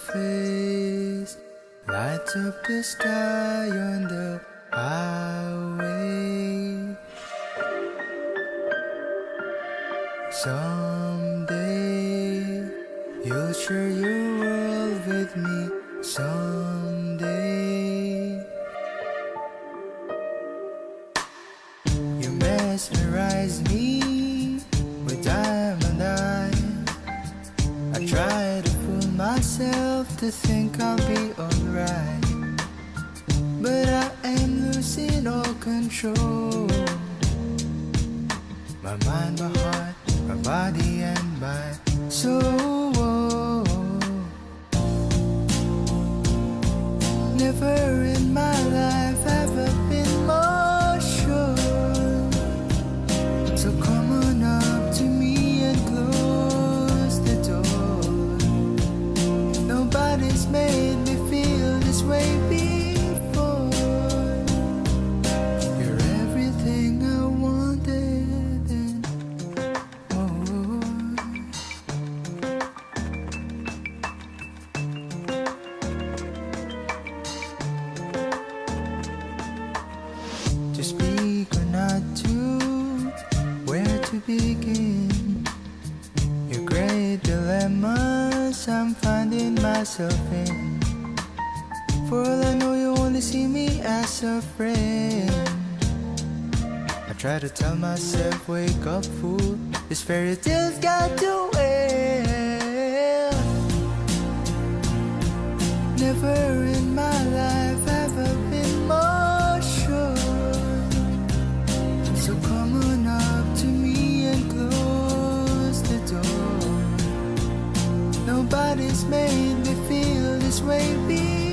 face lights up the sky on the highway. Someday you'll share your world with me. Someday you mesmerize me with diamond eyes. I try to fool myself to think I'll be alright, but I am losing all control. My mind, my heart, my body and my soul. Never in my life have I been more sure. So come on up to me and close the door. Nobody's made me feel this way before. You're everything I wanted and more. To speak or not to, where to begin? Your great dilemmas I'm finding myself in. For all I know, you only see me as a friend. I try to tell myself, wake up fool, this fairy tale's got to end. Never in my life have I been more sure. So come on up to me and close the door. Nobody's made me feel this way before.